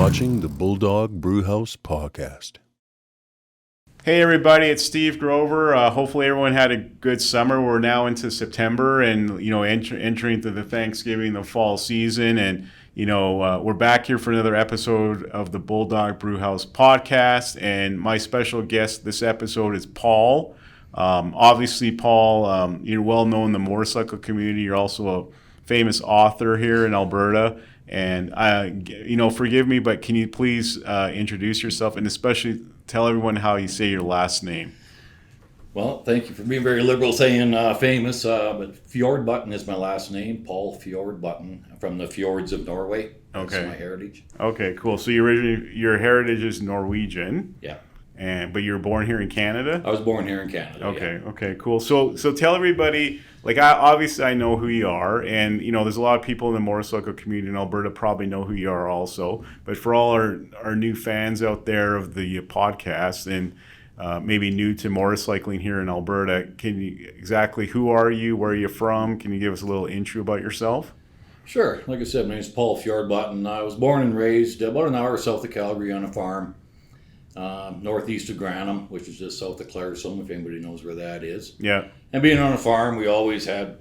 watching the Bulldog Brewhouse Podcast. Hey everybody, it's Steve Grover. Hopefully everyone had a good summer. We're now into September and, entering into the Thanksgiving, the fall season. And, we're back here for another episode of the Bulldog Brewhouse Podcast. And my special guest this episode is Paul. Obviously, Paul, you're well known in the motorcycle community. You're also a famous author here in Alberta. And, forgive me, but can you please introduce yourself and especially tell everyone how you say your last name? Well, thank you for being very liberal saying famous, but Fjordbotten is my last name, Paul Fjordbotton, from the fjords of Norway. That's my heritage. Okay, cool. So your heritage is Norwegian. Yeah. But you were born here in Canada? I was born here in Canada. Okay, cool. So tell everybody, I know who you are, and there's a lot of people in the motorcycle community in Alberta probably know who you are also. But for all our new fans out there of the podcast and maybe new to motorcycling here in Alberta, who are you? Where are you from? Can you give us a little intro about yourself? Sure. Like I said, my name is Paul Fjordbotton. I was born and raised about an hour south of Calgary on a farm. Northeast of Granham, which is just south of Claresholm, if anybody knows where that is. Yeah. And being on a farm, we always had,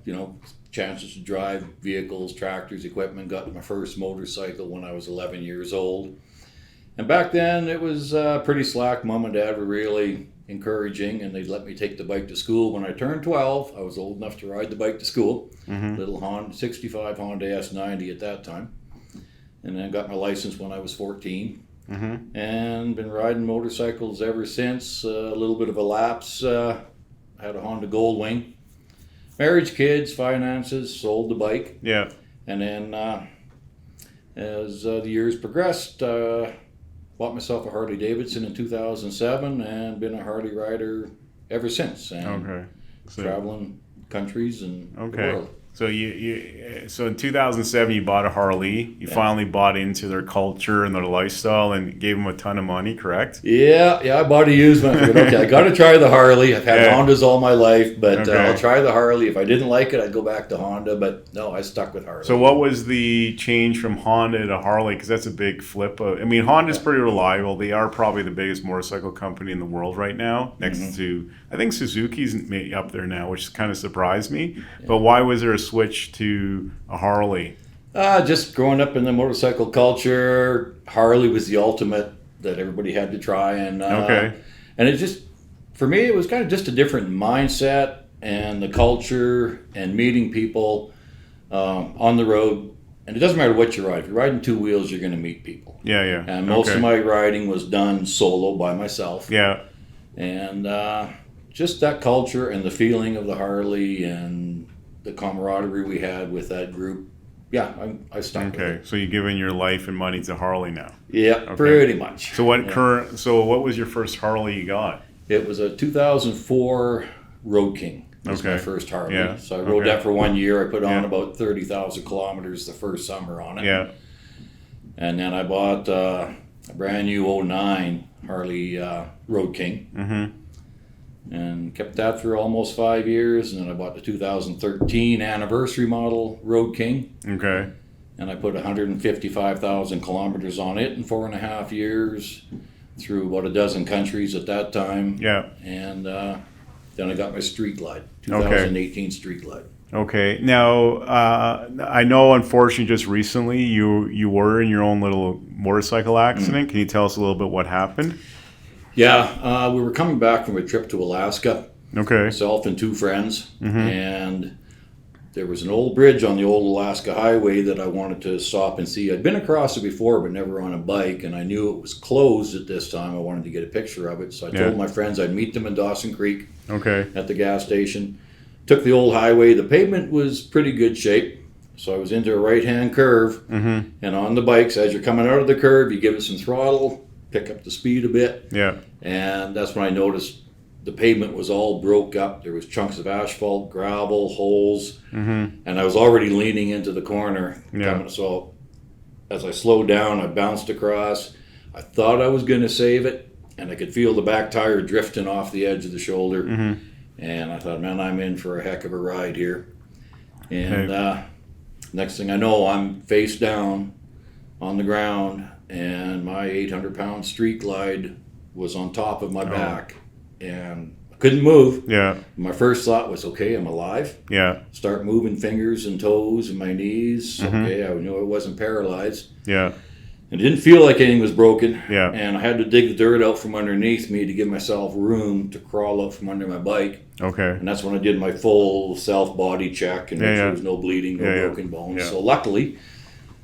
chances to drive vehicles, tractors, equipment. Got my first motorcycle when I was 11 years old. And back then, it was pretty slack. Mom and Dad were really encouraging, and they'd let me take the bike to school. When I turned 12, I was old enough to ride the bike to school. Mm-hmm. Little Honda, 65 Honda S90 at that time. And then got my license when I was 14. Mm-hmm. And been riding motorcycles ever since. A little bit of a lapse. Had a Honda Goldwing. Marriage, kids, finances, sold the bike. Yeah. And then as the years progressed, bought myself a Harley Davidson in 2007 and been a Harley rider ever since. And traveling countries and the world. So so in 2007 you bought a Harley. You finally bought into their culture and their lifestyle and gave them a ton of money, correct? Yeah, I bought a used one. I figured, I got to try the Harley. I've had Hondas all my life, but I'll try the Harley. If I didn't like it, I'd go back to Honda. But no, I stuck with Harley. So what was the change from Honda to Harley? Because that's a big flip. Honda's pretty reliable. They are probably the biggest motorcycle company in the world right now, next to, I think Suzuki's up there now, which kind of surprised me. Yeah. But why was there a switch to a Harley? Just growing up in the motorcycle culture, Harley was the ultimate that everybody had to try. And it just, for me, it was kind of just a different mindset and the culture and meeting people on the road. And it doesn't matter what you ride. If you're riding two wheels, you're going to meet people. Yeah. And most of my riding was done solo by myself. Yeah. And just that culture and the feeling of the Harley and the camaraderie we had with that group. Yeah, I stuck with it. So you're giving your life and money to Harley now? Yeah, pretty much. So what was your first Harley you got? It was a 2004 Road King. That was my first Harley. Yeah. So I rode that for 1 year. I put on about 30,000 kilometers the first summer on it. Yeah. And then I bought a brand new 09 Harley Road King. Mm-hmm. And kept that for almost 5 years. And then I bought the 2013 anniversary model Road King. Okay. And I put 155,000 kilometers on it in 4.5 years through about a dozen countries at that time. Yeah. And then I got my Street Glide, 2018 Street Glide. Okay. Now, I know, unfortunately, just recently you were in your own little motorcycle accident. Can you tell us a little bit what happened? Yeah, we were coming back from a trip to Alaska. Okay. Myself and two friends. Mm-hmm. And there was an old bridge on the old Alaska highway that I wanted to stop and see. I'd been across it before, but never on a bike. And I knew it was closed at this time. I wanted to get a picture of it. So I told my friends I'd meet them in Dawson Creek at the gas station. Took the old highway. The pavement was pretty good shape. So I was into a right-hand curve. Mm-hmm. And on the bikes, as you're coming out of the curve, you give it some throttle, pick up the speed a bit. Yeah. And that's when I noticed the pavement was all broke up. There was chunks of asphalt, gravel, holes. Mm-hmm. And I was already leaning into the corner. Yeah. So as I slowed down, I bounced across. I thought I was going to save it. And I could feel the back tire drifting off the edge of the shoulder. Mm-hmm. And I thought, man, I'm in for a heck of a ride here. And next thing I know, I'm face down on the ground, and my 800-pound street glide was on top of my back, and I couldn't move. Yeah. My first thought was, okay, I'm alive. Yeah. Start moving fingers and toes and my knees. Okay, I knew I wasn't paralyzed. Yeah. It didn't feel like anything was broken. Yeah. And I had to dig the dirt out from underneath me to give myself room to crawl out from under my bike. Okay. And that's when I did my full self-body check and made sure there was no bleeding, no broken bones. Yeah. So luckily,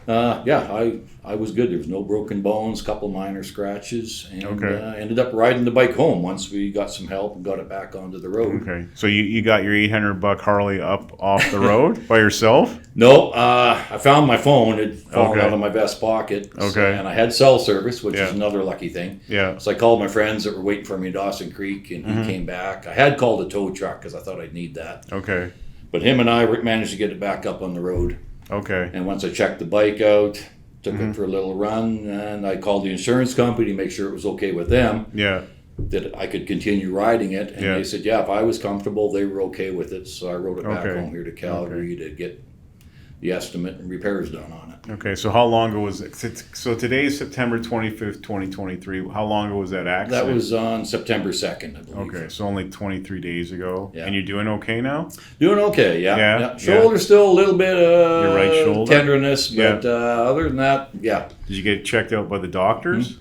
I was good. There was no broken bones, couple minor scratches, and ended up riding the bike home once we got some help and got it back onto the road. Okay. So you got your $800 Harley up off the road by yourself? No, I found my phone. It fallen out of my vest pocket. Okay. And I had cell service, which is another lucky thing. Yeah. So I called my friends that were waiting for me in Dawson Creek, and he came back. I had called a tow truck because I thought I'd need that. Okay. But him and I managed to get it back up on the road. Okay. And once I checked the bike out, took it for a little run, and I called the insurance company to make sure it was okay with them. Yeah. That I could continue riding it. And they said, if I was comfortable, they were okay with it. So I rode it back home here to Calgary to get the estimate and repairs done on it. Okay, so how long ago was it? So today is September 25th, 2023. How long ago was that accident? That was on September 2nd, I believe. Okay, so only 23 days ago. Yeah. And you're doing okay now? Doing okay, yeah. Yeah. Shoulder still a little bit your right shoulder? tenderness, but other than that, yeah. Did you get checked out by the doctors?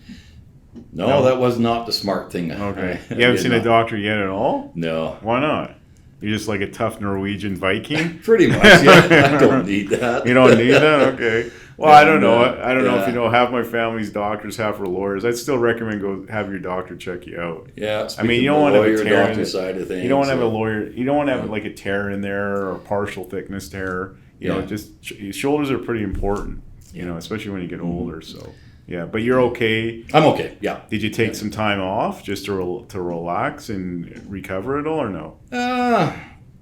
No, that was not the smart thing. Okay. You haven't seen a doctor yet at all? No. Why not? You're just like a tough Norwegian Viking? Pretty much, yeah. I don't need that. You don't need that? Okay. Well, I don't know. I don't know if you know, half my family's doctors, half are lawyers. I'd still recommend go have your doctor check you out. Yeah. I mean, you don't want to have a tear doctor side of things. You don't want to have a lawyer. You don't want to have like a tear in there or partial thickness tear. You know, just shoulders are pretty important. You know, especially when you get older. So. Yeah, but you're okay. I'm okay. Yeah. Did you take some time off just to relax and recover it all, or no?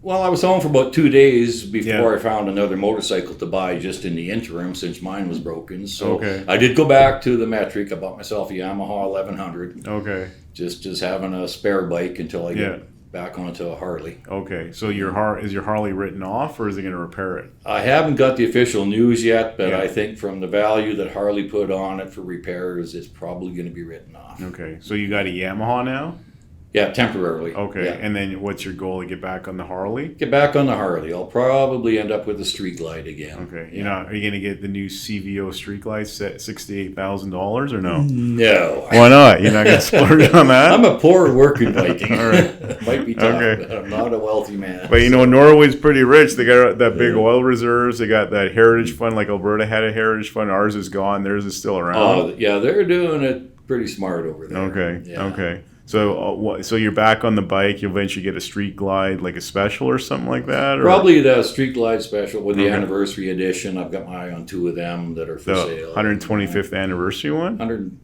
Well, I was home for about 2 days before I found another motorcycle to buy just in the interim since mine was broken. So I did go back to the metric. I bought myself a Yamaha 1100. Okay. Just having a spare bike until I get back onto a Harley. Okay, so is your Harley written off, or is it going to repair it? I haven't got the official news yet, but I think from the value that Harley put on it for repairs, it's probably going to be written off. Okay, so you got a Yamaha now? Yeah, temporarily. Okay, yeah. And then what's your goal, to get back on the Harley? Get back on the Harley. I'll probably end up with a Street Glide again. Okay, are you going to get the new CVO Street Glide set $68,000 or no? No. Why not? You're not going to splurge on that? I'm a poor working Viking. All right. Might be tough, but I'm not a wealthy man. But Norway's pretty rich. They got that big oil reserves. They got that heritage fund, like Alberta had a heritage fund. Ours is gone. Theirs is still around. Oh, yeah, they're doing it pretty smart over there. Okay, yeah. okay. So so you're back on the bike. You'll eventually get a Street Glide, like a special or something like that? Or? Probably the Street Glide special with the anniversary edition. I've got my eye on 2 of them that are for sale. 125th anniversary one?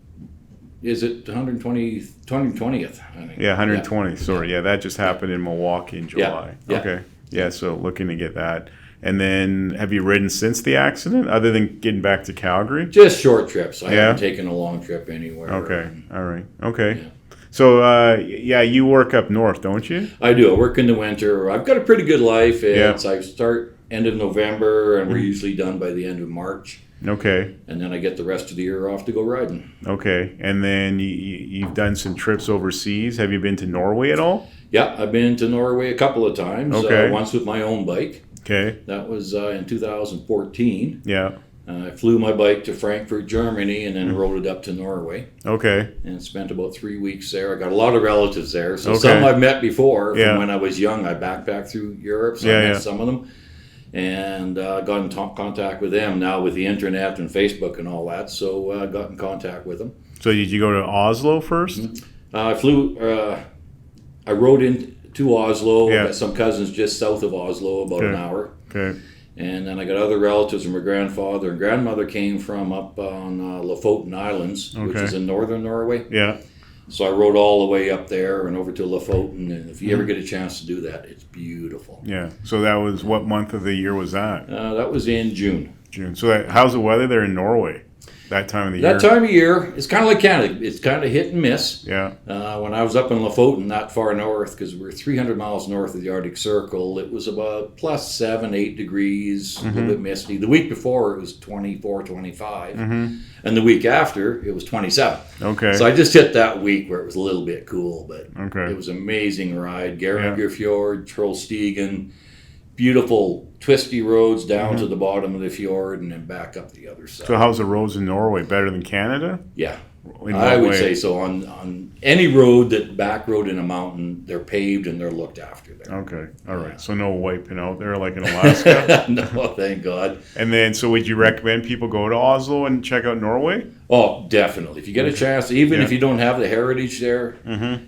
Is it 120th, I think. Yeah, 120. Sorry, yeah, that just happened in Milwaukee in July. Yeah. Okay. Yeah, so looking to get that. And then have you ridden since the accident, other than getting back to Calgary? Just short trips. I haven't taken a long trip anywhere. Okay. All right. Okay. Yeah. So, you work up north, don't you? I do. I work in the winter. I've got a pretty good life. I start end of November, and we're usually done by the end of March. Okay. And then I get the rest of the year off to go riding. Okay. And then you've done some trips overseas. Have you been to Norway at all? Yeah, I've been to Norway a couple of times. Okay. Once with my own bike. Okay. That was in 2014. Yeah. I flew my bike to Frankfurt, Germany, and then rode it up to Norway. Okay. And spent about 3 weeks there. I got a lot of relatives there. So some I've met before. From when I was young, I backpacked through Europe, so I met some of them. And got in contact with them now with the internet and Facebook and all that. So I got in contact with them. So did you go to Oslo first? Mm-hmm. I rode into Oslo. I got some cousins just south of Oslo, about an hour. Okay. And then I got other relatives, and my grandfather and grandmother came from up on Lofoten Islands, which is in northern Norway. Yeah. So I rode all the way up there and over to Lofoten, and if you ever get a chance to do that, it's beautiful. Yeah. So that was, what month of the year was that? That was in June. June. So how's the weather there in Norway? that time of the year? That time of year, it's kind of like Canada. It's kind of hit and miss. Yeah. When I was up in Lofoten, not far north, because we're 300 miles north of the Arctic Circle, it was about plus 7, 8 degrees, a little bit misty. The week before, it was 24, 25. And the week after, it was 27. Okay. So I just hit that week where it was a little bit cool, but Okay. it was an amazing ride. Geringer Fjord, Trollstigen, beautiful twisty roads down to the bottom of the fjord and then back up the other side. So how's the roads in Norway? Better than Canada? Yeah. In I what would way? say so. On any road that back road in a mountain, they're paved and they're looked after there. Okay. All right. So no wiping out there like in Alaska? No, thank God. And then, so would you recommend people go to Oslo and check out Norway? Oh, definitely. If you get a chance, even if you don't have the heritage there,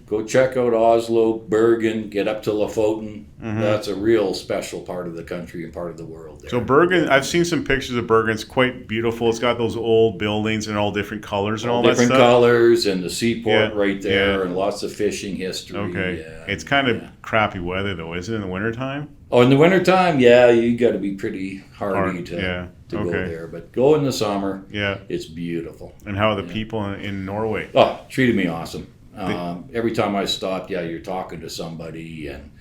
go check out Oslo, Bergen, get up to Lofoten. That's a real special part of the country and part of the world there. So Bergen, I've seen some pictures of Bergen. It's quite beautiful. It's got those old buildings and all different colors and all that different stuff. colors and the seaport right there Yeah. and lots of fishing history. Okay. Yeah. It's kind of crappy weather though, is it, in the wintertime? Oh, in the wintertime, yeah, you got to be pretty hardy Hard, to yeah. go Okay. there. But go in the summer, Yeah. it's beautiful. And how are the people in Norway? Oh, treated me awesome. Every time I stopped, you're talking to somebody, and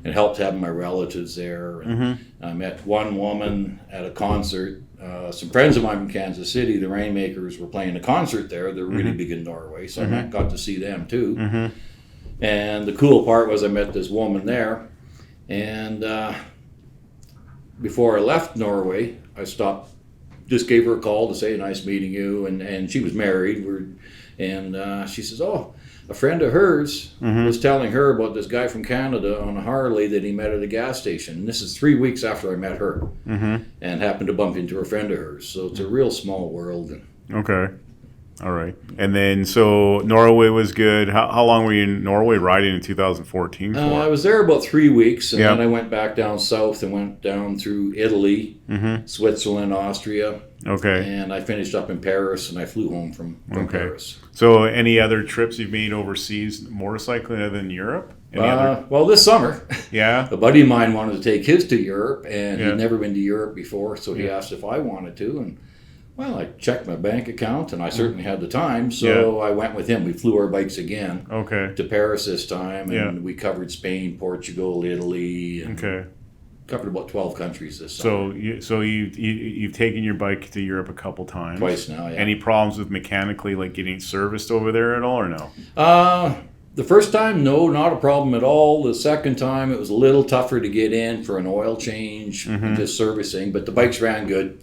it helped having my relatives there. And I met one woman at a concert. Some friends of mine from Kansas City, the Rainmakers, were playing a concert there. They're really big in Norway, so I got to see them too. And the cool part was I met this woman there, and before I left Norway, I stopped, just gave her a call to say nice meeting you, and she was married. And she says, oh, a friend of hers was telling her about this guy from Canada on a Harley that he met at a gas station. And this is 3 weeks after I met her, and happened to bump into a friend of hers. So it's a real small world. And Okay. All right. And then, so Norway was good. How long were you in Norway riding in 2014 for? I was there about 3 weeks, and Yeah. then I went back down south and went down through Italy, Switzerland, Austria, Okay. and I finished up in Paris, and I flew home from Paris. So any other trips you've made overseas motorcycling other than Europe? Any other? Well, this summer, Yeah. a buddy of mine wanted to take his to Europe, and Yeah. he'd never been to Europe before, so he asked if I wanted to, and well, I checked my bank account, and I certainly had the time, so I went with him. We flew our bikes again Okay. to Paris this time, and Yeah. we covered Spain, Portugal, Italy, and Okay. covered about 12 countries this summer. So you've taken your bike to Europe a couple times. Twice now, yeah. Any problems with mechanically, like getting it serviced over there at all, or no? The first time, no, not a problem at all. The second time, it was a little tougher to get in for an oil change and just servicing, but the bikes ran good.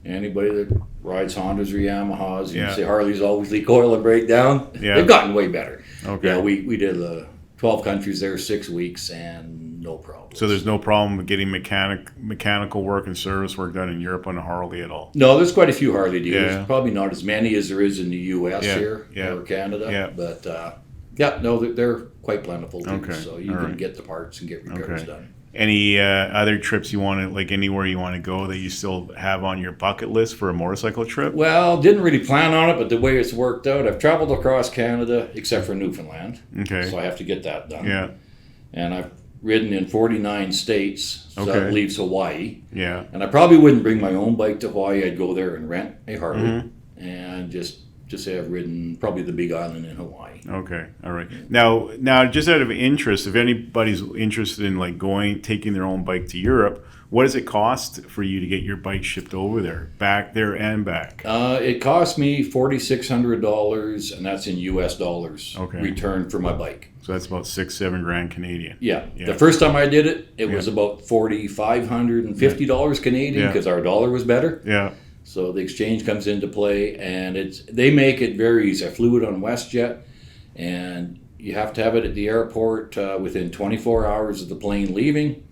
Anybody that rides Hondas or Yamahas, you Yeah. say Harleys always leak oil and break down. Yeah. They've gotten way better. Okay. Yeah, we did 12 countries there, 6 weeks, and no problem. So there's no problem with getting mechanical work and service work done in Europe on a Harley at all? No, there's quite a few Harley dealers. Yeah. Probably not as many as there is in the U.S. here or Canada. Yeah. But they're quite plentiful too. Okay. So you All can right. get the parts and get repairs Okay. done. Any other trips you want to, like anywhere you want to go that you still have on your bucket list for a motorcycle trip? Well, didn't really plan on it, but the way it's worked out, I've traveled across Canada except for Newfoundland. Okay. So I have to get that done. Yeah. And I've ridden in 49 states, so Okay. that leaves Hawaii. Yeah. And I probably wouldn't bring my own bike to Hawaii. I'd go there and rent a Harley and just say I've ridden probably the Big Island in Hawaii. Okay. All right. Now, just out of interest, if anybody's interested in like taking their own bike to Europe, what does it cost for you to get your bike shipped over there, back there and back? It cost me $4,600, and that's in U.S. dollars. Okay. Return for my bike. So that's about $6-7 grand Canadian. Yeah. Yeah. The first time I did it, it was about $4,550 Canadian because our dollar was better. Yeah. So the exchange comes into play, and they make it very easy. I flew it on WestJet, and you have to have it at the airport within 24 hours of the plane leaving,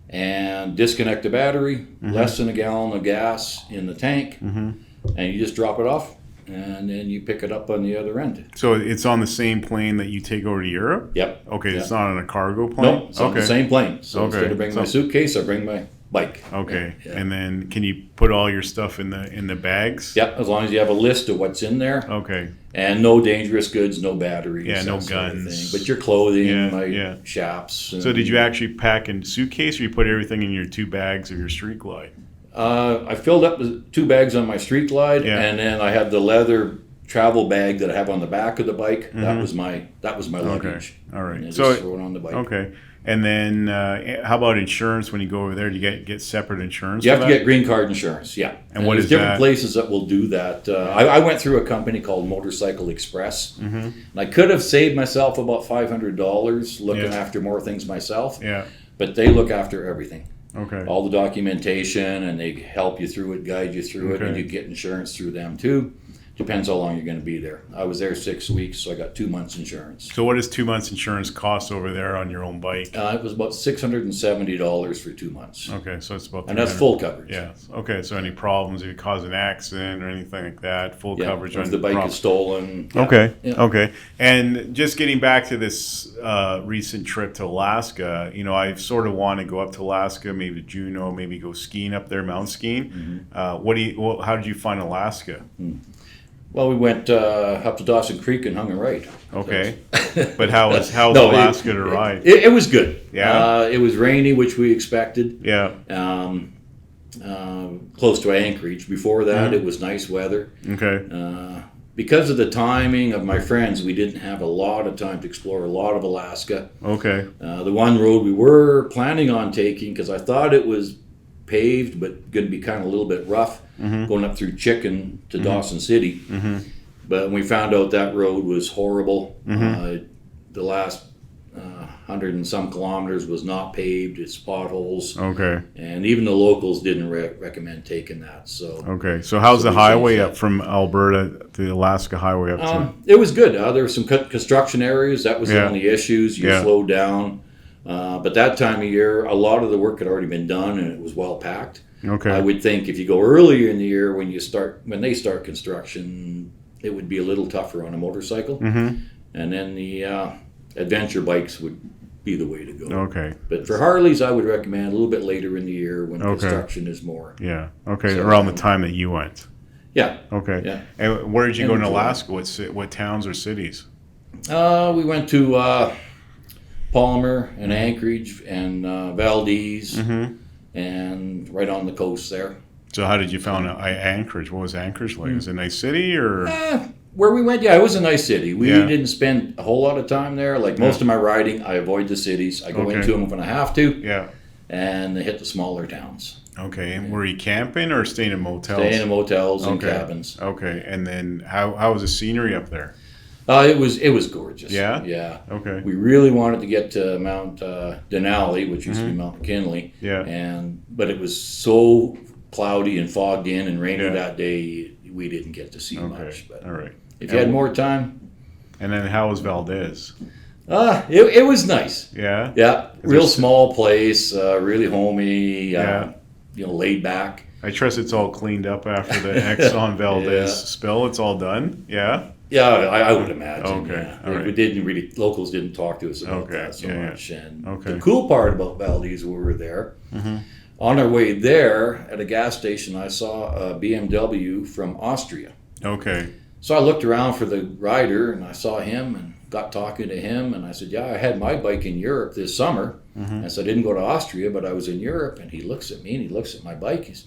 and disconnect the battery, less than a gallon of gas in the tank, and you just drop it off, and then you pick it up on the other end. So it's on the same plane that you take over to Europe? Yep. Okay, Yeah. it's not on a cargo plane? Nope, it's on the same plane. So instead of bringing my suitcase, I bring my bike. Okay, Yeah. and then can you put all your stuff in the bags? Yep, as long as you have a list of what's in there. Okay. And no dangerous goods, no batteries. Yeah, no that sort of guns. thing. But your clothing, Yeah, my yeah. chaps. So did you actually pack in suitcase, or you put everything in your 2 bags of your Street Glide? I filled up the 2 bags on my Street Glide, Yeah. and then I had the leather travel bag that I have on the back of the bike. Mm-hmm. That was my luggage. All right. And I So just throw it on the bike. okay. And then how about insurance when you go over there? Do you get separate insurance? You for have to that? get green card insurance, yeah. And what there's is different that? places that will do that. I went through a company called Motorcycle Express, Mm-hmm. and I could have saved myself about $500 looking Yeah. after more things myself, Yeah. but they look after everything. Okay. All the documentation, and they help you through it, guide you through it, and Okay. you get insurance through them too. Depends how long you're going to be there. I was there 6 weeks, so I got 2 months insurance. So what does 2 months insurance cost over there on your own bike? It was about $670 for 2 months, Okay, so it's about and that's 300. full coverage. Yeah. Okay. So any problems if you cause an accident or anything like that, full Yeah, coverage if on the bike prob- is stolen. Yeah. Okay. Yeah. Okay. And just getting back to this recent trip to Alaska, I sort of want to go up to Alaska, maybe Juneau, maybe go skiing up there, mountain skiing. Mm-hmm. How did you find Alaska? Well, we went up to Dawson Creek and hung a right. Okay. But how's No, Alaska to ride? It was good. Yeah? It was rainy, which we expected. Yeah. Close to Anchorage. Before that, Mm-hmm. it was nice weather. Okay. Because of the timing of my friends, we didn't have a lot of time to explore a lot of Alaska. Okay. The one road we were planning on taking, because I thought it was paved, but going to be kind of a little bit rough, going up through Chicken to Dawson City. But when we found out that road was horrible, the last 100 and some kilometers was not paved, it's potholes, Okay. and even the locals didn't recommend taking that. So Okay. So how's So the we highway changed up from Alberta to the Alaska highway up to? it was good. There were some construction areas. That was the Yeah. only issues. You Yeah. slowed down. But that time of year, a lot of the work had already been done, and it was well packed. Okay. I would think if you go earlier in the year when they start construction, it would be a little tougher on a motorcycle, and then the adventure bikes would be the way to go. Okay. But for Harleys, I would recommend a little bit later in the year when Okay. construction is more. Yeah. Okay. So, Around the time that you went. Yeah. Okay. Yeah. And where did you And go in enjoy. Alaska? What towns or cities? We went to Palmer and Anchorage and Valdez and right on the coast there. So how did you find Anchorage? What was Anchorage like? Was it a nice city or? Where we went, yeah, it was a nice city. We Yeah. didn't spend a whole lot of time there. Like most of my riding, I avoid the cities. I go Okay. into them when I have to, Yeah. and hit the smaller towns. Okay. And were you camping or staying in motels? Staying in motels and Okay. cabins. Okay. And then how was the scenery up there? It was gorgeous. Yeah? Yeah. Okay. We really wanted to get to Mount Denali, which used to be Mount McKinley. Yeah. But it was so cloudy and fogged in and rainy Yeah. that day, we didn't get to see Okay. much. But All right. if you had more time, And then how was Valdez? it was nice. Yeah. Yeah, Is real there- small place, really homey, Yeah. laid back. I trust it's all cleaned up after the Exxon Valdez Yeah. spill. It's all done. Yeah. Yeah, I would imagine. Okay, Yeah. all right. We didn't really, locals didn't talk to us about Okay, that so yeah, yeah. much. And Okay. the cool part about Valdez, we were there. On our way there, at a gas station, I saw a BMW from Austria. Okay. So I looked around for the rider, and I saw him and got talking to him. And I said, yeah, I had my bike in Europe this summer. I said, I didn't go to Austria, but I was in Europe. And he looks at me, and he looks at my bike. He says,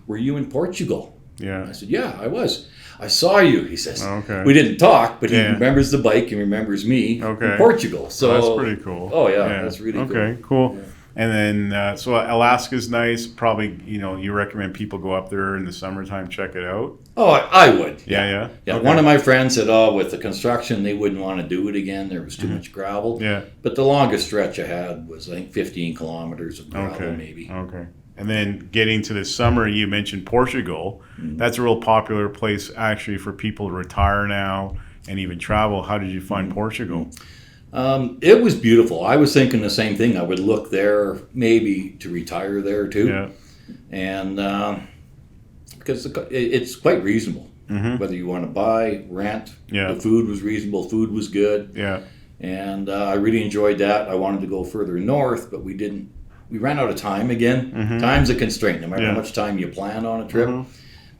were you in Portugal? Yeah. I said, yeah, I was. I saw you, he says. Okay. We didn't talk, but he Yeah. remembers the bike and remembers me Okay. in Portugal. So That's pretty cool. Oh, yeah, that's really cool. Okay, cool. Yeah. And then, so Alaska's nice. Probably, you recommend people go up there in the summertime, check it out. Oh, I would. Yeah. Yeah, Okay. one of my friends said, with the construction, they wouldn't want to do it again. There was too much gravel. Yeah. But the longest stretch I had was, I think, 15 kilometers of gravel, Okay. maybe. Okay. And then getting to the summer, you mentioned Portugal. That's a real popular place actually for people to retire now and even travel. How did you find Portugal? It was beautiful. I was thinking the same thing. I would look there maybe to retire there too. Yeah. And because it's quite reasonable. Whether you want to buy, rent, Yeah. the food was reasonable, food was good. Yeah. And I really enjoyed that. I wanted to go further north, but we didn't. We ran out of time again. Time's a constraint, no matter Yeah. how much time you plan on a trip.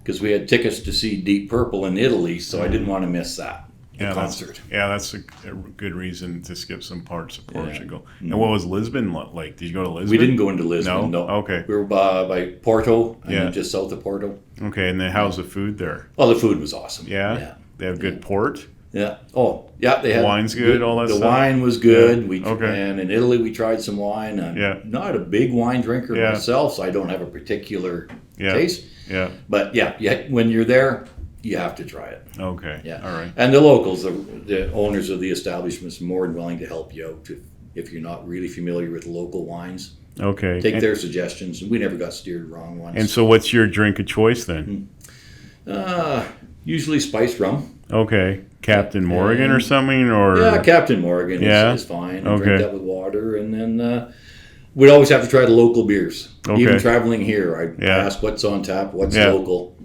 Because we had tickets to see Deep Purple in Italy, so I didn't want to miss that. concert. That's a good reason to skip some parts of Portugal. And what was Lisbon like? Did you go to Lisbon? We didn't go into Lisbon. No. Okay. We were by Porto, and then just south of Porto. Okay, and then how's the food there? Oh, the food was awesome. Yeah? They have good port? Yeah. Oh, yeah. They had wine's good, all that the stuff? The wine was good. Yeah. And in Italy, we tried some wine. I'm not a big wine drinker myself, so I don't have a particular taste. Yeah. But when you're there, you have to try it. Okay. Yeah. All right. And the locals, the owners of the establishments, are more than willing to help you out if you're not really familiar with local wines. Okay. Take their suggestions, and we never got steered wrong once. And so, what's your drink of choice then? Usually spiced rum. Okay. Captain Morgan or something, or Captain Morgan is fine. Okay. Drink that with water, and then we'd always have to try the local beers. Okay. Even traveling here, I ask what's on tap, what's local,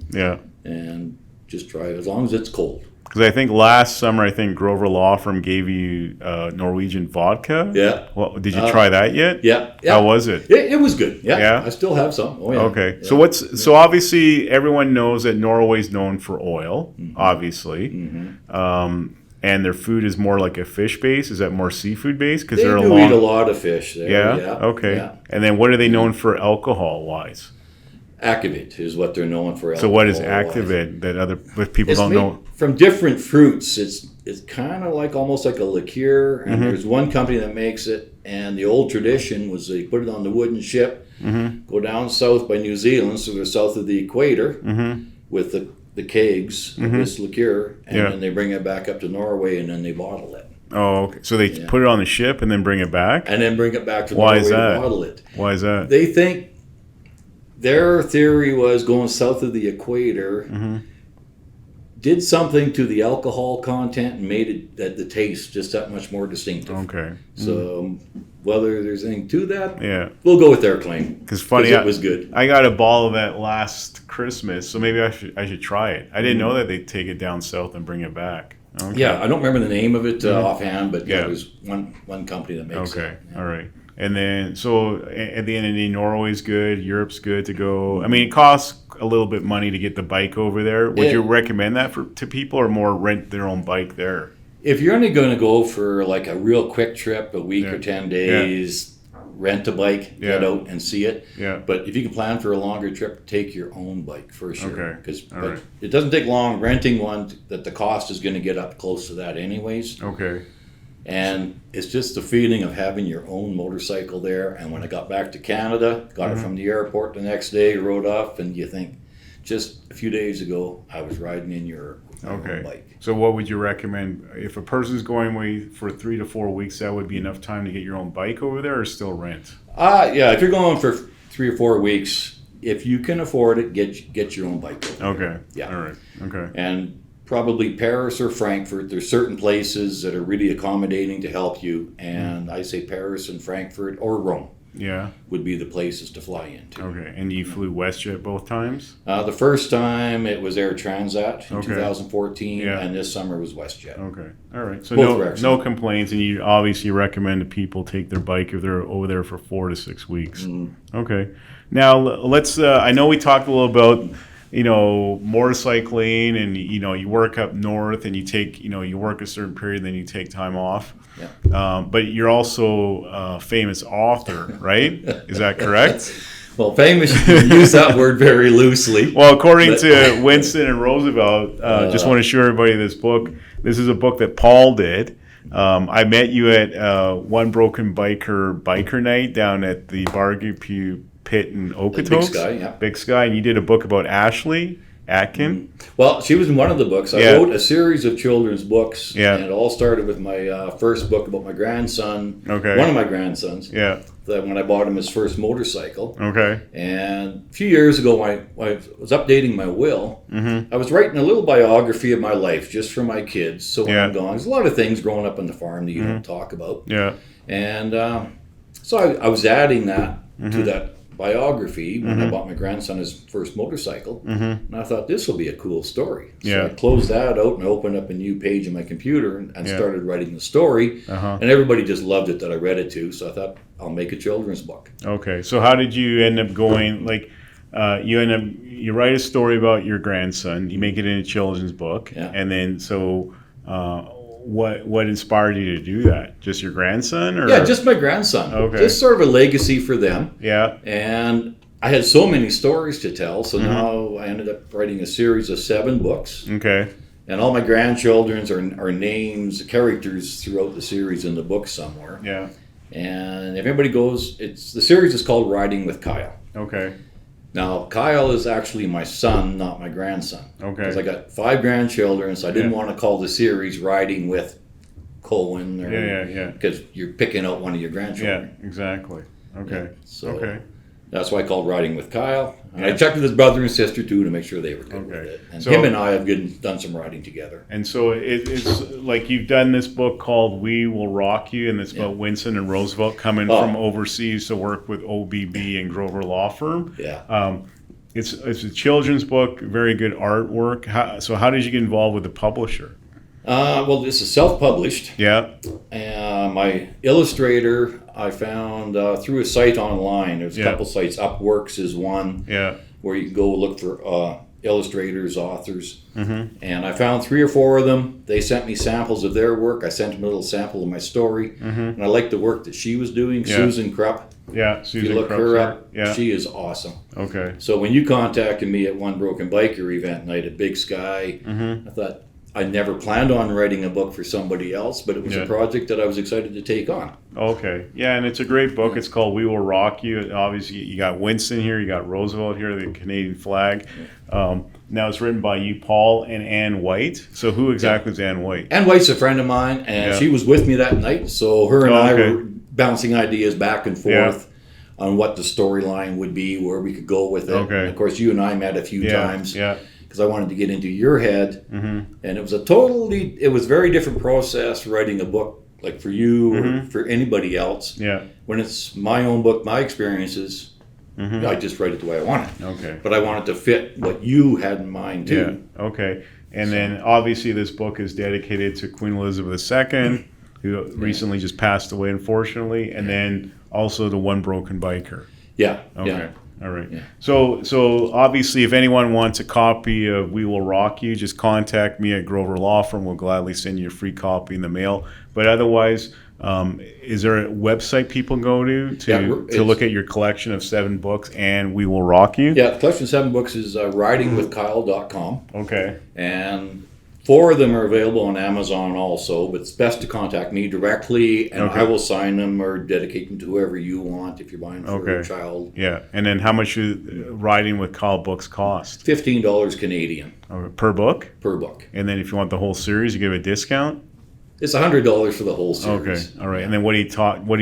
and just try it as long as it's cold. Because I think last summer, Grover Law Firm gave you Norwegian vodka. Yeah. Well, did you try that yet? Yeah. How was it? It was good. Yeah. I still have some. Oh yeah. Okay. Yeah. So obviously everyone knows that Norway's known for oil, obviously. And their food is more like a fish base. Is that more seafood based? Because they do eat a lot of fish there. Yeah. Okay. Yeah. And then what are they known for alcohol wise? Akavit is what they're known for. So what is Akavit that other people don't know? From different fruits. It's kind of almost like a liqueur, and there's one company that makes it. And the old tradition was they put it on the wooden ship, go down south by New Zealand, so they're south of the equator, with the kegs of this liqueur, and then they bring it back up to Norway, and then they bottle it. Oh, okay. So they put it on the ship and then bring it back? And then bring it back to Norway to bottle it. Why is that? They think their theory was going south of the equator did something to the alcohol content and made it that the taste just that much more distinctive. Okay. So whether there's anything to that, we'll go with their claim. Because funny, it was good. I got a bottle of that last Christmas, so maybe I should try it. I didn't know that they take it down south and bring it back. Okay. Yeah, I don't remember the name of it offhand, but there's one company that makes it. Okay, all right. And then, so at the end of the day, Norway's good, Europe's good to go. I mean, it costs a little bit money to get the bike over there. Would you recommend that to people, or more rent their own bike there? If you're only going to go for a real quick trip, a week or 10 days, rent a bike, get out and see it. Yeah. But if you can plan for a longer trip, take your own bike for sure. Okay. Because it doesn't take long renting one that the cost is going to get up close to that anyways. Okay. And it's just the feeling of having your own motorcycle there. And when I got back to Canada, got it from the airport the next day, rode off, and you think, just a few days ago, I was riding in your own bike. So what would you recommend? If a person's going away for 3 to 4 weeks, that would be enough time to get your own bike over there, or still rent? If you're going for 3 or 4 weeks, if you can afford it, get your own bike over there. Okay. Yeah. All right. Okay. And probably Paris or Frankfurt. There's certain places that are really accommodating to help you, and I say Paris and Frankfurt or Rome would be the places to fly into. Okay. And you flew WestJet both times? The first time it was Air Transat in 2014, and this summer was WestJet. Okay. All right. So no complaints, and you obviously recommend that people take their bike if they're over there for 4 to 6 weeks. Okay. Now let's. I know we talked a little about motorcycling, and you work up north, and you work a certain period, then you take time off. Yeah. But you're also a famous author, right? Is that correct? Well, famous, you can use that word very loosely. Well, according to Winston and Roosevelt, just want to show everybody this book. This is a book that Paul did. I met you at One Broken Biker Night down at the barbecue pit in Okotoks. Big Sky, and you did a book about Ashley Atkin. Well, she was in one of the books. I wrote a series of children's books, and it all started with my first book about my grandson, one of my grandsons, that when I bought him his first motorcycle. And a few years ago, when I was updating my will, I was writing a little biography of my life just for my kids. So when I'm gone, there's a lot of things growing up on the farm that you don't talk about. And so I was adding that to that biography when I bought my grandson his first motorcycle, and I thought this will be a cool story. So I closed that out and opened up a new page in my computer and started writing the story, and everybody just loved it that I read it to. So I thought I'll make a children's book. Okay, so how did you end up going? You write a story about your grandson, you make it in a children's book, and then so What inspired you to do that? Just your grandson? Or? Yeah, just my grandson. Okay. Just sort of a legacy for them. Yeah. And I had so many stories to tell, so now I ended up writing a series of 7 books. Okay. And all my grandchildren's are names, characters throughout the series in the book somewhere. Yeah. And if anybody goes, the series is called Riding with Kyle. Okay. Now, Kyle is actually my son, not my grandson. Okay. Because I got 5 grandchildren, so I didn't want to call the series Riding with Cohen. Yeah. Because you're picking out one of your grandchildren. Yeah, exactly. Okay. So okay. That's why I called Riding with Kyle. And I checked with his brother and sister, too, to make sure they were good with it. And him and I have done some riding together. And so it's like you've done this book called We Will Rock You, and it's about Winston and Roosevelt coming from overseas to work with OBB and Grover Law Firm. Yeah. It's a children's book, very good artwork. How did you get involved with the publisher? Well, this is self-published. Yeah. My illustrator I found through a site online. There's a couple sites. Upworks is one. Yeah. Where you can go look for illustrators, authors. Mm-hmm. And I found 3 or 4 of them. They sent me samples of their work. I sent them a little sample of my story. Mm-hmm. And I liked the work that she was doing, Susan Krupp. Yeah, Susan If you look Krupp's her up, yeah. She is awesome. Okay. So when you contacted me at One Broken Biker event night at Big Sky, I thought, I never planned on writing a book for somebody else, but it was a project that I was excited to take on. Okay. Yeah, and it's a great book. It's called We Will Rock You. Obviously, you got Winston here, you got Roosevelt here, the Canadian flag. Now, it's written by you, Paul, and Ann White. So who exactly is Ann White? Ann White's a friend of mine, and she was with me that night, so her and I were bouncing ideas back and forth on what the storyline would be, where we could go with it. Okay. And of course, you and I met a few times. Yeah. Because I wanted to get into your head, and it was very different process writing a book like for you or for anybody else. Yeah. When it's my own book, my experiences, I just write it the way I want it. Okay. But I want it to fit what you had in mind too. Yeah. Okay. And then obviously this book is dedicated to Queen Elizabeth II, who recently just passed away, unfortunately, and then also the One Broken Biker. Yeah. Okay. Yeah. All right. Yeah. So obviously, if anyone wants a copy of We Will Rock You, just contact me at Grover Law Firm. We'll gladly send you a free copy in the mail. But otherwise, is there a website people go to look at your collection of 7 books and We Will Rock You? Yeah, the collection of 7 books is ridingwithkyle.com. Okay. And 4 of them are available on Amazon also, but it's best to contact me directly, and I will sign them or dedicate them to whoever you want if you're buying for a child. Yeah, and then how much do Riding with Kyle books cost? $15 Canadian. Per book? Per book. And then if you want the whole series, you give a discount? It's $100 for the whole series. Okay, all right. And then what do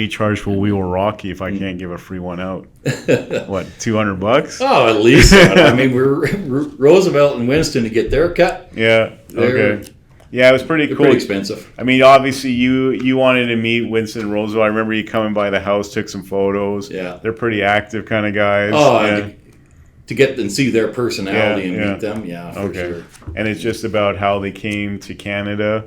you charge for We Will Rock You if I can't give a free one out? What, $200? Oh, at least that. I mean, we're Roosevelt and Winston to get their cut. Yeah. Okay. Yeah, it was pretty cool. Pretty expensive. I mean, obviously, you wanted to meet Winston and Roosevelt. I remember you coming by the house, took some photos. Yeah. They're pretty active kind of guys. Oh, yeah. To get and see their personality and meet them, for sure. And it's just about how they came to Canada.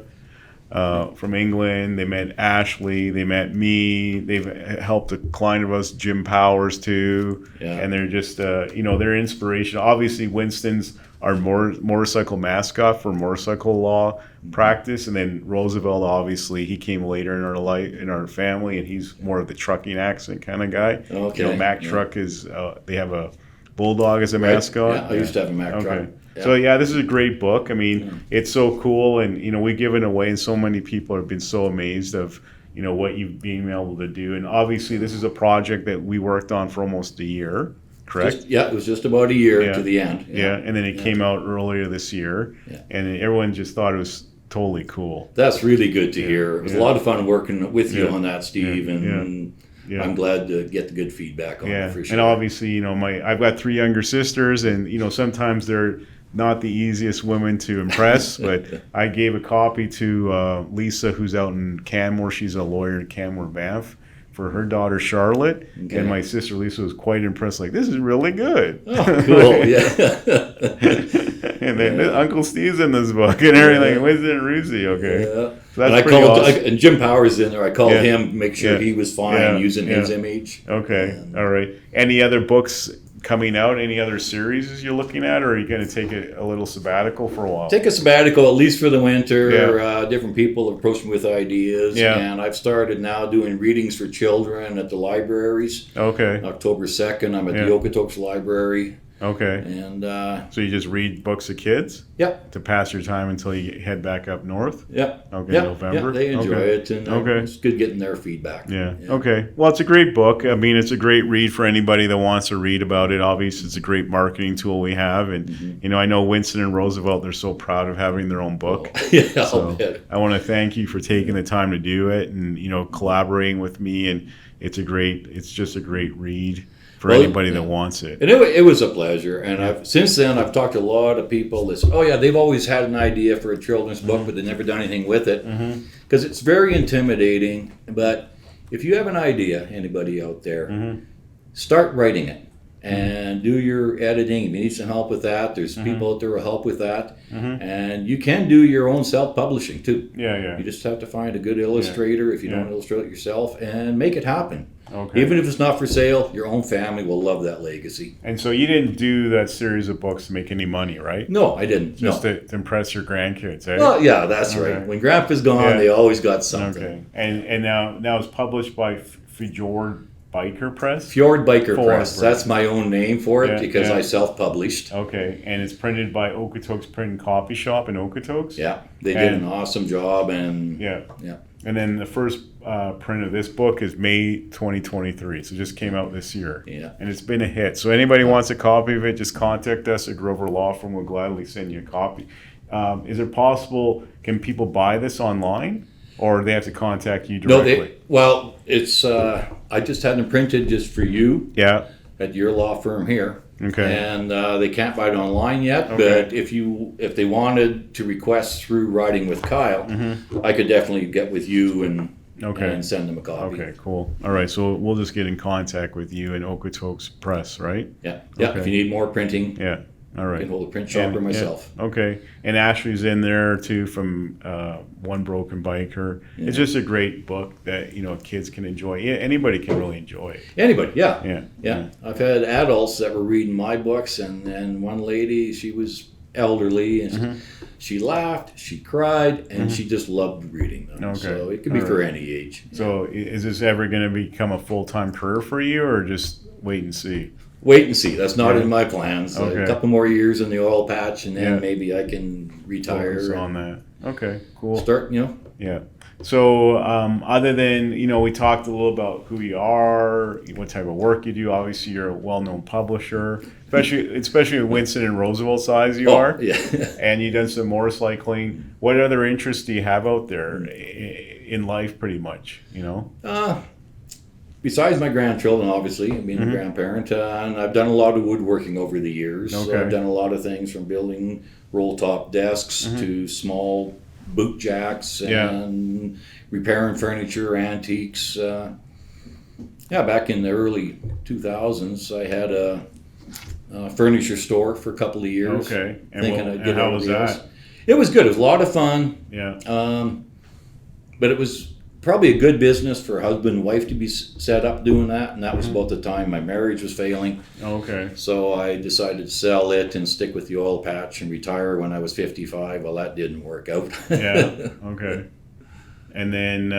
From England. They met Ashley. They met me. They've helped a client of us, Jim Powers, too. Yeah. And they're just, they're inspiration. Obviously, Winston's our motorcycle mascot for motorcycle law practice. And then Roosevelt, obviously, he came later in our life, in our family, and he's more of the trucking accent kind of guy. Okay. Mack Truck is, they have a Bulldog as a mascot. Yeah, I used to have a Mack Truck. Yeah. So this is a great book. I mean, it's so cool, and we've given away, and so many people have been so amazed of what you've been able to do. And obviously, this is a project that we worked on for almost a year. Correct? It was just about a year to the end. Yeah, and then it came out earlier this year, and everyone just thought it was totally cool. That's really good to hear. It was a lot of fun working with you on that, Steve, and I'm glad to get the good feedback on it for sure. And obviously, I've got 3 younger sisters, and sometimes they're not the easiest women to impress, but I gave a copy to Lisa, who's out in Canmore. She's a lawyer in Canmore, Banff, for her daughter Charlotte. Okay. And my sister Lisa was quite impressed. Like, this is really good. Oh, cool! Yeah. And then Uncle Steve's in this book and everything. Winston and Rusi. Okay. Yeah. So that's pretty awesome. And Jim Powers in there. I called him, make sure he was fine using his image. Okay. All right. Any other books coming out? Any other series you're looking at, or are you going to take a little sabbatical for a while? Take a sabbatical, at least for the winter. Different people have approached me with ideas. And I've started now doing readings for children at the libraries. Okay. October 2nd, I'm at the Okotoks Library. Okay. And so you just read books to kids? Yep. To pass your time until you head back up north? Yep. Okay, yep. November? Yep. They enjoy it, and it's good getting their feedback. Yeah. Okay. Well, it's a great book. I mean, it's a great read for anybody that wants to read about it. Obviously, it's a great marketing tool we have. And, you know, I know Winston and Roosevelt, they're so proud of having their own book. So I want to thank you for taking the time to do it and, you know, collaborating with me. And it's just a great read for anybody that wants it. And it was a pleasure. And since then, I've talked to a lot of people that say, they've always had an idea for a children's book, but they've never done anything with it. Because it's very intimidating. But if you have an idea, anybody out there, start writing it. And do your editing. If you need some help with that, there's people out there who will help with that. And you can do your own self-publishing, too. Yeah. You just have to find a good illustrator, if you don't illustrate it yourself, and make it happen. Okay. Even if it's not for sale, your own family will love that legacy. And so you didn't do that series of books to make any money, right? No, I didn't. Just to impress your grandkids, eh? Well, yeah, that's right. When Grandpa's gone, they always got something. Okay. And now it's published by Fjordbotten Press? Fjordbotten Press. That's my own name for it because I self-published. Okay. And it's printed by Okotoks Print and Copy Shop in Okotoks? Yeah. They did an awesome job. And And then the first print of this book is May 2023. So it just came out this year. Yeah. And it's been a hit. So anybody wants a copy of it, just contact us at Grover Law Firm. We'll gladly send you a copy. Is it possible, can people buy this online? Or do they have to contact you directly? It's I just had them printed just for you. Yeah. At your law firm here. Okay. And they can't buy it online yet, but if they wanted to request through Riding with Kyle, I could definitely get with you and send them a copy. Okay, cool. All right, so we'll just get in contact with you and Okotoks Press, right? Yeah. If you need more printing, all right. I can hold a print shop myself. Okay, and Ashley's in there too from One Broken Biker. Yeah. It's just a great book that kids can enjoy. Anybody can really enjoy it. Anybody, yeah. I've had adults that were reading my books, and then one lady, she was elderly, and she laughed, she cried, and she just loved reading them. Okay. So it could be for any age. So is this ever going to become a full-time career for you, or just wait and see? Wait and see. That's not in my plans. Okay. A couple more years in the oil patch, and then maybe I can retire. Focus on that. Okay, cool. Start, Yeah. So other than, we talked a little about who you are, what type of work you do. Obviously, you're a well-known publisher, especially with Winston and Roosevelt size you are. Yeah. And you've done some motorcycling. What other interests do you have out there in life, pretty much, Besides my grandchildren, obviously, being a grandparent, and I've done a lot of woodworking over the years. Okay. So I've done a lot of things from building roll-top desks to small boot jacks and repairing furniture, antiques. Back in the early 2000s, I had a furniture store for a couple of years. Okay. And how was that? It was good. It was a lot of fun. Yeah. But it was probably a good business for a husband and wife to be set up doing that, and that was about the time my marriage was failing. Okay. So I decided to sell it and stick with the oil patch and retire when I was 55. Well, that didn't work out. Yeah. Okay. And then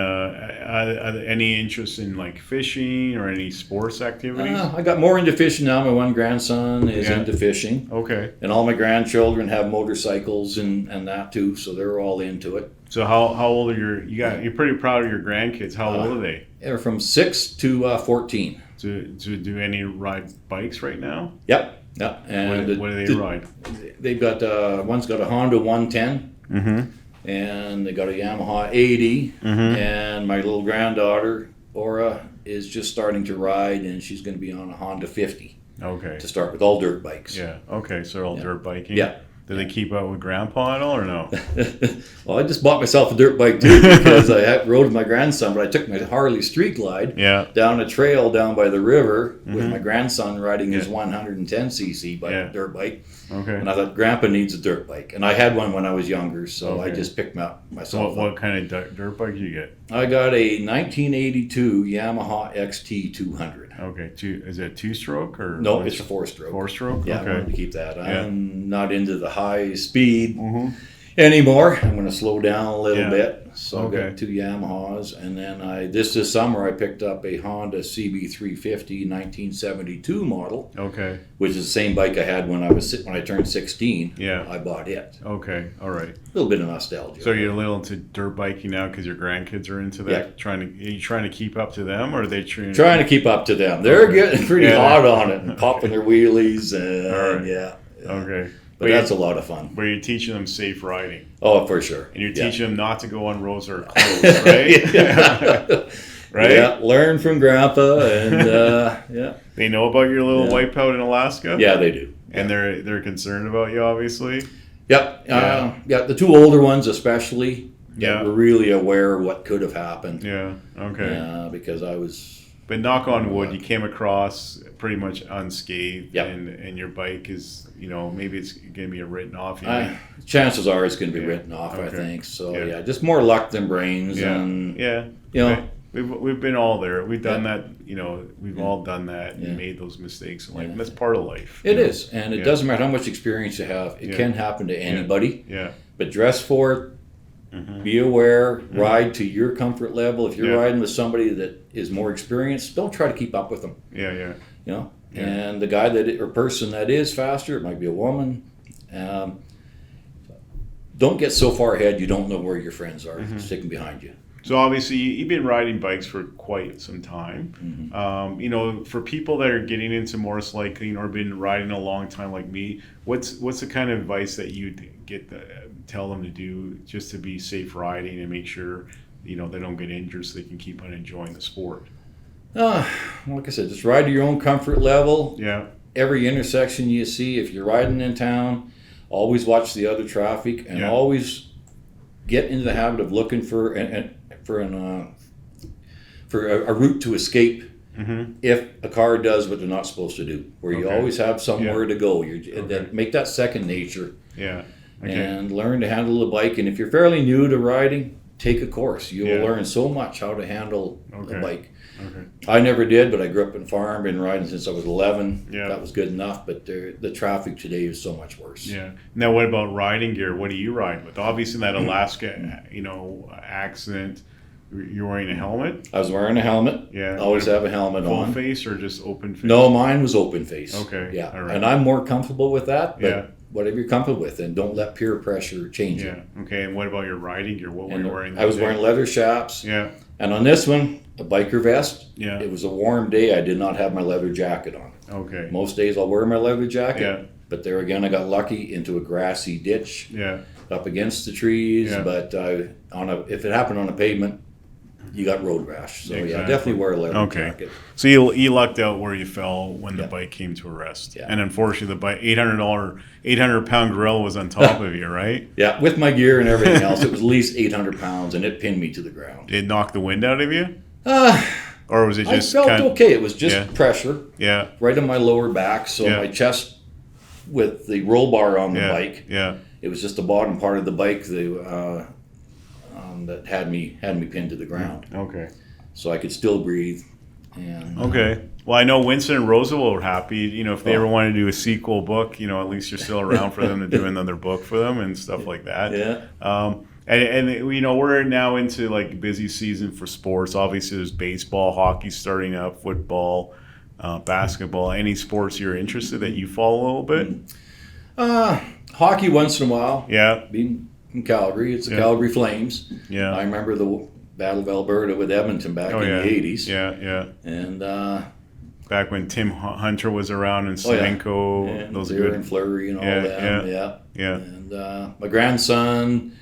any interest in like fishing or any sports activities? I got more into fishing now. My one grandson is into fishing. Okay. And all my grandchildren have motorcycles and that too, so they're all into it. So how old are you're pretty proud of your grandkids. How old are they? They're from 6 to 14. Do any ride bikes right now? Yep. Yeah. And what do they ride? They've got one's got a Honda 110. And they got a Yamaha 80, and my little granddaughter, Aura, is just starting to ride, and she's going to be on a Honda 50. Okay. To start with, all dirt bikes. Yeah, okay, so they're all dirt biking? Yeah. Do they keep up with Grandpa at all, or no? Well, I just bought myself a dirt bike, too, because I rode with my grandson, but I took my Harley Street Glide down a trail down by the river with my grandson riding his 110cc dirt bike. Okay. And I thought, Grandpa needs a dirt bike. And I had one when I was younger, so I Okay. just picked myself So up. what kind of dirt bike did you get? I got a 1982 Yamaha XT200. Okay, is it 2-stroke or? No, it's a 4-stroke. 4-stroke? Yeah, I Okay. wanted to keep that. Yeah. I'm not into the high speed Mm-hmm. anymore. I'm going to slow down a little Yeah. bit. So I've Okay. got 2 Yamahas. And then this summer I picked up a Honda CB350 1972 model, Okay. which is the same bike I had when I turned 16. Yeah. I bought it. Okay. All right. A little bit of nostalgia. So you're a little into dirt biking now because your grandkids are into that. Yeah. Are you trying to keep up to them, or are they trying to keep up to them. They're Okay. getting pretty Yeah. hot on it and popping their wheelies. And All right. yeah. Okay. But that's a lot of fun. Where you're teaching them safe riding, Oh, for sure. and you're Yeah. teaching them not to go on roads that are closed, right? Right. Yeah, learn from Grandpa, and yeah. They know about your little Yeah. wipeout in Alaska. Yeah, they do. And they're concerned about you, obviously. Yep. Yeah. The 2 older ones especially. Yeah. Were really aware of what could have happened. Yeah. Okay. Because I was. But knock on wood, you came across pretty much unscathed, Yep. and your bike is, maybe it's going to be a written off. Chances are it's going to be Yeah. written off. I Okay. think so. Yeah. Yeah. Just more luck than brains, Yeah. and Yeah. you know. We've been all there. We've done Yeah. that. We've all done that Yeah. and made those mistakes in life. Yeah. And that's part of life. It is, and it Yeah. doesn't matter how much experience you have. It Yeah. can happen to anybody. Yeah. But dress for it. Mhm. Be aware. Ride to your comfort level. If you're Yeah. riding with somebody that is more experienced, don't try to keep up with them. Yeah. Yeah. You know. Yeah. And the guy or person that is faster, it might be a woman. Don't get so far ahead you don't know where your friends are sticking behind you. So obviously you've been riding bikes for quite some time. For people that are getting into motorcycling or been riding a long time like me, what's the kind of advice that you'd tell them to do just to be safe riding and make sure they don't get injured so they can keep on enjoying the sport? Like I said, just ride to your own comfort level. Yeah. Every intersection you see, if you're riding in town, always watch the other traffic, and Yeah. always get into the habit of looking for a route to escape if a car does what they're not supposed to do. Where you Okay. always have somewhere Yeah. to go. Okay. Make that second nature, Yeah. Okay. and learn to handle the bike. And if you're fairly new to riding, take a course. You Yeah. will learn so much how to handle Okay. the bike. Okay. I never did, but I grew up in a farm, been riding since I was 11. Yeah. That was good enough, but the traffic today is so much worse. Yeah. Now, what about riding gear? What do you ride with? Obviously, that Alaska, accident, you're wearing a helmet. I was wearing a helmet. Yeah. Always have a helmet Full on. face or just open face? No, mine was open face. Okay, Yeah. all right. And I'm more comfortable with that, but Yeah. whatever you're comfortable with, and don't let peer pressure change you. Yeah. Okay. And what about your riding gear? What were And you wearing? I was that day? wearing leather chaps. Yeah. And on this one, a biker vest. Yeah. It was a warm day. I did not have my leather jacket on. Okay. Most days I'll wear my leather jacket. Yeah. But there again, I got lucky into a grassy ditch. Yeah. Up against the trees, Yeah. but if it happened on a pavement, you got road rash. So Exactly. yeah, definitely wear a leather Okay. jacket. So you lucked out where you fell when the Yeah. bike came to a rest. Yeah. And unfortunately, the bike, $800-pound gorilla was on top of you, right? Yeah, with my gear and everything else, it was at least 800 pounds, and it pinned me to the ground. Did it knock the wind out of you? Uh, Or was it I just felt kind okay. It was just Yeah. pressure Yeah. right on my lower back, so Yeah. my chest with the roll bar on the Yeah. bike. Yeah. It was just the bottom part of the bike that had me pinned to the ground, Okay. so I could still breathe. And Okay. Well, I know Winston and Roosevelt were happy. If they Oh. ever want to do a sequel book, at least you're still around for them to do another book for them and stuff like that. yeah. And we're now into like busy season for sports. Obviously, there's baseball, hockey starting up, football, basketball. Any sports you're interested that you follow a little bit? Hockey once in a while. Yeah. Being from Calgary, it's the Yeah. Calgary Flames. Yeah. I remember the Battle of Alberta with Edmonton back Oh in yeah. the 80s. Yeah. Yeah. And Back when Tim Hunter was around and Oh, yeah. Semenko, and those are Lear good. and Fleury and all Yeah, them. yeah. Yeah. And my grandson,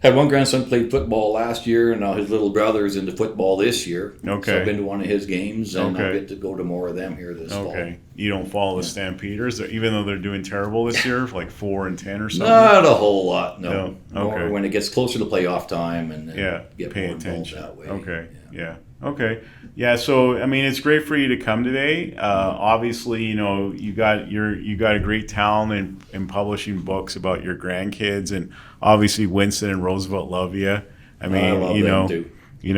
had one grandson played football last year, and now his little brother is into football this year. Okay. So I've been to one of his games, and I'll Okay. get to go to more of them here this fall. Okay. You don't follow the Stampeders, even though they're doing terrible this year, like 4-10 or something. Not a whole lot, no. No. Okay. More when it gets closer to playoff time, and then Yeah, get pay more involved attention. that way. Okay, yeah. Okay. Yeah. So, I mean, it's great for you to come today. Obviously, you got a great talent in publishing books about your grandkids, and obviously Winston and Roosevelt love you. I mean, I love them too. It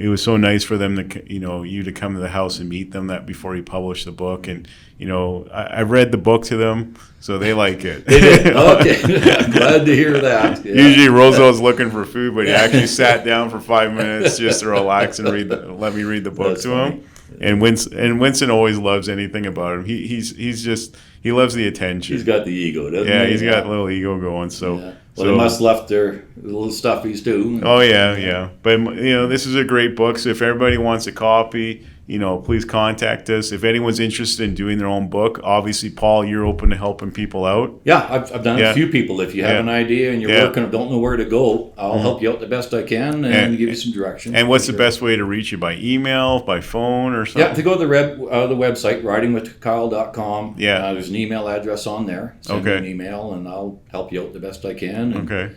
was so nice for them to, you to come to the house and meet them that before you published the book. And, I read the book to them, so they like it. They did. Okay. I'm glad to hear that. Yeah. Usually Roosevelt's looking for food, but he actually sat down for 5 minutes just to relax and let me read the book That's to funny. him. And Winston always loves anything about him. He loves the attention. He's got the ego, doesn't he? Yeah, he's got a little ego going. So, Yeah. Well, they must have left their little stuffies too. Oh yeah. But this is a great book. So if everybody wants a copy, please contact us. If anyone's interested in doing their own book, obviously, Paul, you're open to helping people out. Yeah, I've done a few people. If you have an idea and you're working, don't know where to go, I'll help you out the best I can and give you some direction. And what's the best way to reach you? By email, by phone, or something? Yeah, to go to the website, ridingwithkyle.com. Yeah. There's an email address on there. Send me Okay. an email and I'll help you out the best I can. And, Okay.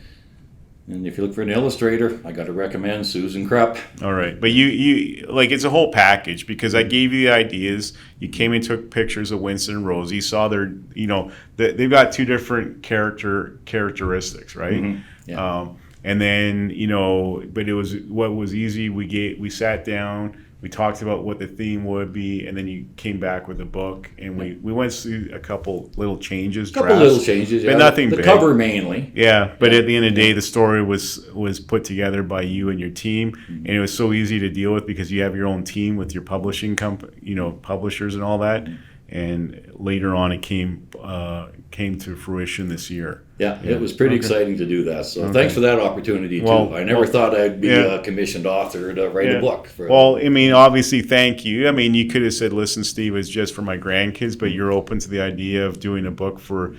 and if you look for an illustrator, I got to recommend Susan Krupp. All right. But you like, it's a whole package, because I gave you the ideas. You came and took pictures of Winston and Rosie. Saw their, they've got two different characteristics, right? Mm-hmm. Yeah. And then, but it was, what was easy, we sat down, we talked about what the theme would be, and then you came back with a book, and we went through a couple little changes. Little changes, but nothing the big. cover mainly. Yeah, but at the end of the day, the story was put together by you and your team, and it was so easy to deal with because you have your own team with your publishing company, publishers and all that. And later on, it came to fruition this year. Yeah, it was pretty exciting to do that. So thanks for that opportunity too. Well, I never thought I'd be yeah. a commissioned author to write a book. Well, I mean, obviously, thank you. I mean, you could have said, "Listen, Steve, it's just for my grandkids," but you're open to the idea of doing a book for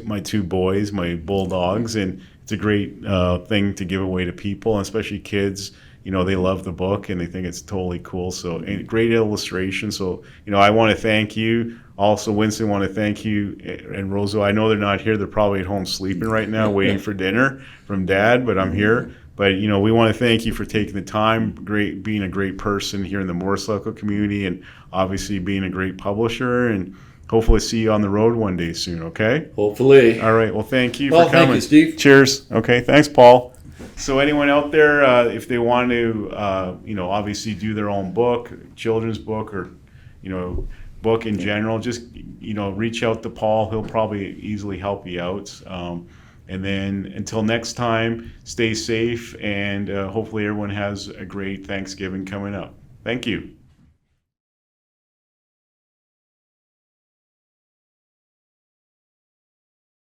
my two boys, my bulldogs, and it's a great thing to give away to people, and especially kids. They love the book and they think it's totally cool. So, and great illustration. So, I want to thank you. Also, Winston, want to thank you. And Rosa, I know they're not here. They're probably at home sleeping right now, waiting for dinner from Dad, but I'm here. But, we want to thank you for taking the time, being a great person here in the motorcycle community, and obviously being a great publisher, and hopefully see you on the road one day soon, okay? Hopefully. All right. Well, thank you Well, for coming. thank you, Steve. Cheers. Okay. Thanks, Paul. So anyone out there, if they want to, obviously do their own book, children's book, or, book in general, just, reach out to Paul. He'll probably easily help you out. And then until next time, stay safe, and hopefully everyone has a great Thanksgiving coming up. Thank you.